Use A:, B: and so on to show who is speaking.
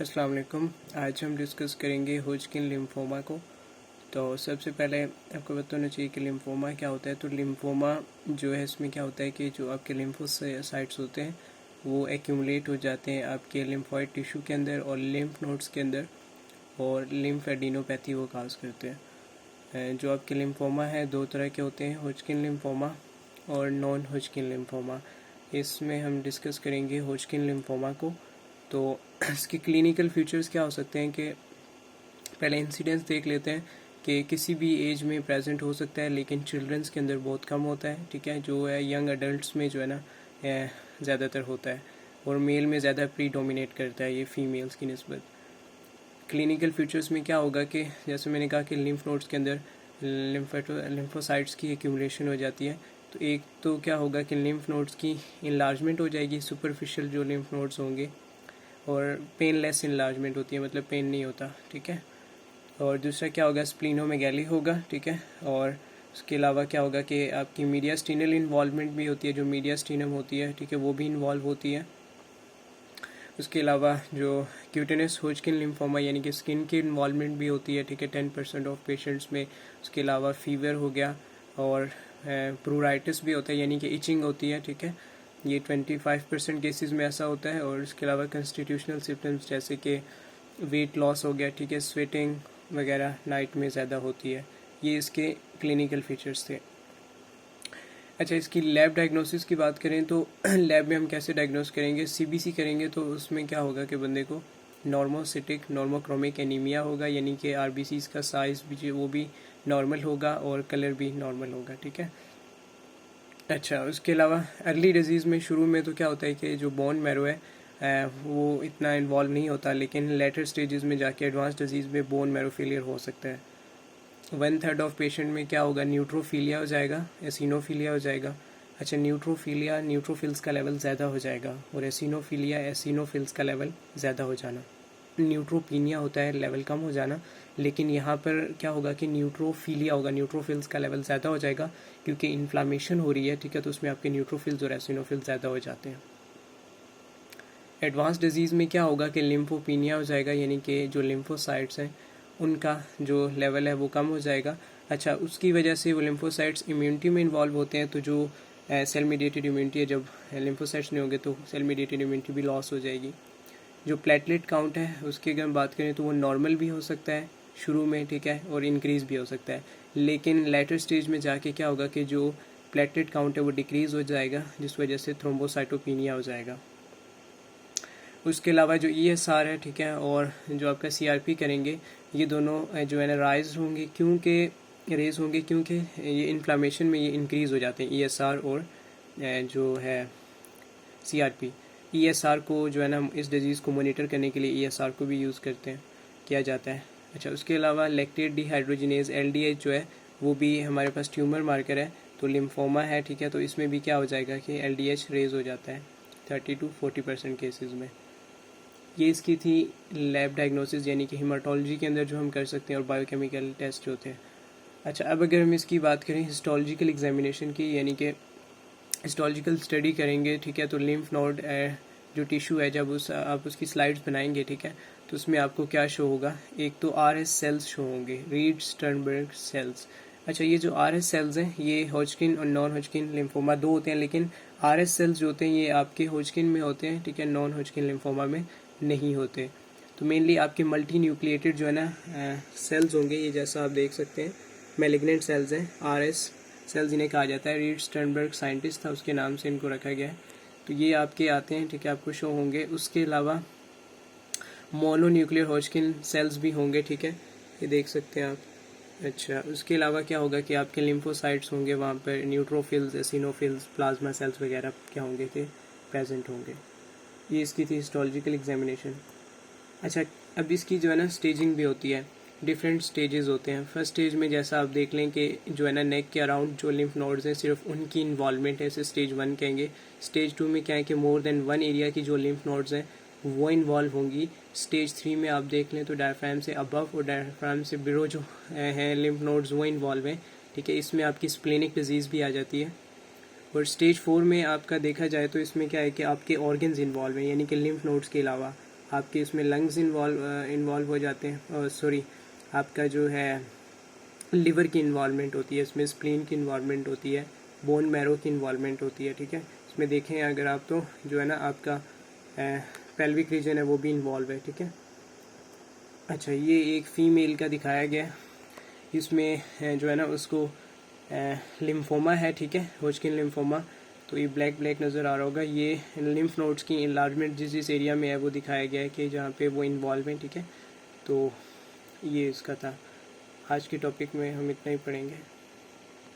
A: अस्सलाम वालेकुम। आज हम डिस्कस करेंगे होजकिन लिम्फोमा को। तो सबसे पहले आपको बताना चाहिए कि लिम्फोमा क्या होता है। तो लिम्फोमा जो है इसमें क्या होता है कि जो आपके लिम्फोसाइट्स होते हैं वो एक्यूमुलेट हो जाते हैं आपके लिम्फॉइड टिश्यू के अंदर और लिम्फ नोड्स के अंदर, और लिम्फेडिनोपैथी वो काज करते हैं। जो आपके लिम्फोमा है दो तरह के होते हैं, होजकिन लिम्फोमा और नॉन होजकिन लिम्फोमा। इसमें हम डिस्कस करेंगे होजकिन लिम्फोमा को। तो इसके क्लिनिकल फीचर्स क्या हो सकते हैं कि पहले इंसिडेंस देख लेते हैं कि किसी भी एज में प्रेजेंट हो सकता है, लेकिन चिल्ड्रंस के अंदर बहुत कम होता है। ठीक है, जो है यंग अडल्ट्स में जो है ना ज़्यादातर होता है, और मेल में ज़्यादा प्री डोमिनेट करता है ये फीमेल्स की निस्बत। क्लिनिकल फीचर्स में क्या होगा कि जैसे मैंने कहा कि लिम्फ नोड्स के अंदर लिम्फोसाइट्स की एक्यूमुलेशन हो जाती है। तो एक तो क्या होगा कि लिम्फ नोड्स की इनलार्जमेंट हो जाएगी, सुपरफिशियल जो लिम्फ नोड्स होंगे, और पेनलेस इनलार्जमेंट होती है, मतलब पेन नहीं होता। ठीक है, और दूसरा क्या होगा, स्प्लीनोमेगैली होगा। ठीक है, और उसके अलावा क्या होगा कि आपकी मीडियास्टिनल इन्वॉल्वमेंट भी होती है, जो मीडियास्टिनम होती है, ठीक है, वो भी इन्वॉल्व होती है। उसके अलावा जो क्यूटेनस होजकिन लिम्फोमा यानी कि स्किन की इन्वॉल्वमेंट भी होती है। ठीक है, 10% ऑफ पेशेंट्स में। उसके अलावा फीवर हो गया, और प्रूराइटिस भी होता है यानी कि इचिंग होती है। ठीक है, ये 25% केसेस में ऐसा होता है। और इसके अलावा कंस्टिट्यूशनल सिम्टम्स जैसे कि वेट लॉस हो गया, ठीक है, स्वेटिंग वगैरह नाइट में ज़्यादा होती है। ये इसके क्लिनिकल फीचर्स थे। अच्छा, इसकी लैब डायग्नोसिस की बात करें तो लैब में हम कैसे डायग्नोस करेंगे, सीबीसी करेंगे। तो उसमें क्या होगा कि बंदे को नॉर्मोसिटिक नॉर्मोक्रोमिक एनीमिया होगा, यानी कि आरबीसीज का साइज भी वो भी नॉर्मल होगा और कलर भी नॉर्मल होगा। ठीक है, अच्छा, उसके अलावा अर्ली डिजीज़ में शुरू में तो क्या होता है कि जो बोन मैरो है वो इतना इन्वॉल्व नहीं होता, लेकिन लेटर स्टेजेस में जाके एडवांस डिजीज़ में बोन मैरो फेलियर हो सकता है। 1/3 ऑफ पेशेंट में क्या होगा, न्यूट्रोफीलिया हो जाएगा, एसिनोफीलिया हो जाएगा। अच्छा, न्यूट्रोफीलिया न्यूट्रोफिल्स का लेवल ज़्यादा हो जाएगा, और एसिनोफीलिया एसिनोफिल्स का लेवल ज़्यादा हो जाना। न्यूट्रोपीनिया होता है लेवल कम हो जाना, लेकिन यहाँ पर क्या होगा कि न्यूट्रोफीलिया होगा, न्यूट्रोफिल्स का लेवल ज़्यादा हो जाएगा, क्योंकि इन्फ्लामेशन हो रही है। ठीक है, तो उसमें आपके न्यूट्रोफिल्स और एसिनोफिल्स ज़्यादा हो जाते हैं। एडवांस डिजीज़ में क्या होगा कि लिम्फोपीनिया हो जाएगा, यानी कि जो लिम्फोसाइट्स हैं उनका जो लेवल है वो कम हो जाएगा। अच्छा, उसकी वजह से वो लिम्फोसाइट्स इम्यूनिटी में इन्वॉल्व होते हैं, तो जो सेल मीडिएटेड इम्यूनिटी है, जब लिम्फोसाइट्स नहीं होंगे तो सेल मीडिएटेड इम्यूनिटी भी लॉस हो जाएगी। जो प्लेटलेट काउंट है उसकी अगर हम बात करें तो वो नॉर्मल भी हो सकता है शुरू में, ठीक है, और इंक्रीज़ भी हो सकता है। लेकिन लेटर स्टेज में जाके क्या होगा कि जो प्लेटलेट काउंट है वो डिक्रीज़ हो जाएगा, जिस वजह से थ्रोम्बोसाइटोपिनिया हो जाएगा। उसके अलावा जो ईएसआर है, ठीक है, और जो आपका सीआरपी करेंगे, ये दोनों जो है ना रेज होंगे, क्योंकि ये इन्फ्लामेशन में ये इंक्रीज़ हो जाते हैं, ईएसआर और जो है सीआरपी। ईएसआर को जो है ना इस डिजीज़ को मॉनिटर करने के लिए ईएसआर को भी यूज़ किया जाता है। अच्छा, उसके अलावा लैक्टेट डिहाइड्रोजिनेज एलडीएच जो है वो भी हमारे पास ट्यूमर मार्कर है। तो लिम्फोमा है, ठीक है, तो इसमें भी क्या हो जाएगा कि एलडीएच रेज हो जाता है 30 to 40% केसेस में। ये इसकी थी लैब डायग्नोसिस, यानी कि हिमाटोलॉजी के अंदर जो हम कर सकते हैं, और बायोकेमिकल टेस्ट जो होते हैं। अच्छा, अब अगर हम इसकी बात करें हिस्टोलॉजिकल एग्जामिनेशन की, यानी कि हिस्टोलॉजिकल स्टडी करेंगे, ठीक है, तो लिम्फ नोड जो टिश्यू है, जब आप उसकी स्लाइड्स बनाएंगे, ठीक है, तो उसमें आपको क्या शो होगा, एक तो आरएस सेल्स शो होंगे, रीड स्टर्नबर्ग सेल्स। अच्छा, ये जो आरएस सेल्स हैं ये होजकिन और नॉन होजकिन लिम्फोमा दो होते हैं, लेकिन आरएस सेल्स जो होते हैं ये आपके होजकिन में होते हैं, ठीक है, नॉन होजकिन लिम्फोमा में नहीं होते। तो मेनली आपके मल्टी न्यूक्लिएटेड जो है ना सेल्स होंगे, ये जैसा आप देख सकते हैं मैलिग्नेंट सेल्स हैं, आरएस सेल्स इन्हें कहा जाता है। रीड स्टर्नबर्ग साइंटिस्ट था, उसके नाम से इनको रखा गया है। तो ये आपके आते हैं, ठीक है, आपको शो होंगे। उसके अलावा मोनो न्यूक्लियर होजकिन सेल्स भी होंगे, ठीक है, ये देख सकते हैं आप। अच्छा, उसके अलावा क्या होगा कि आपके लिम्फोसाइट्स होंगे, वहाँ पर न्यूट्रोफिल्स एसिनोफिल्स प्लाज्मा सेल्स वगैरह क्या होंगे कि प्रेजेंट होंगे। ये इसकी थी हिस्टोलॉजिकल एग्जामिनेशन। अच्छा, अब इसकी जो है ना स्टेजिंग भी होती है, डिफरेंट स्टेजेस होते हैं। फर्स्ट स्टेज में जैसा आप देख लें कि जो है ना नेक के अराउंड जो लिम्फ नोड्स हैं सिर्फ उनकी इन्वॉल्वमेंट है, इसे स्टेज 1 कहेंगे। स्टेज 2 में क्या है कि मोर देन 1 एरिया की जो लिम्फ नोड्स हैं वो इन्वॉल्व होंगी। स्टेज 3 में आप देख लें तो डायफ्राम से अबव और डायफ्राम से बिलो जो हैं लिम्फ नोड्स वो इन्वॉल्व हैं, ठीक है, इसमें आपकी स्प्लेनिक डिजीज़ भी आ जाती है। और स्टेज 4 में आपका देखा जाए तो इसमें क्या है कि आपके ऑर्गन्स इन्वॉल्व हैं, यानी कि लिम्फ नोड्स के अलावा आपके इसमें लंग्स इन्वॉल्व हो जाते हैं, सॉरी आपका जो है लिवर की इन्वॉल्वमेंट होती है, इसमें स्प्लीन की इन्वॉल्वमेंट होती है, बोन मैरो की इन्वॉल्वमेंट होती है, ठीक है। इसमें देखें अगर आप तो जो है ना आपका पेल्विक रीजन है वो भी इन्वॉल्व है, ठीक है। अच्छा, ये एक फ़ीमेल का दिखाया गया है, इसमें जो है ना उसको लिम्फोमा है, ठीक है, होजकिन लिम्फोमा। तो ये ब्लैक ब्लैक नज़र आ रहा होगा, ये लिम्फ नोड्स की इन्लार्जमेंट जिस एरिया में है वो दिखाया गया है कि जहाँ पे वो इन्वॉल्व है, ठीक है। तो ये इसका था। आज के टॉपिक में हम इतना ही पढ़ेंगे।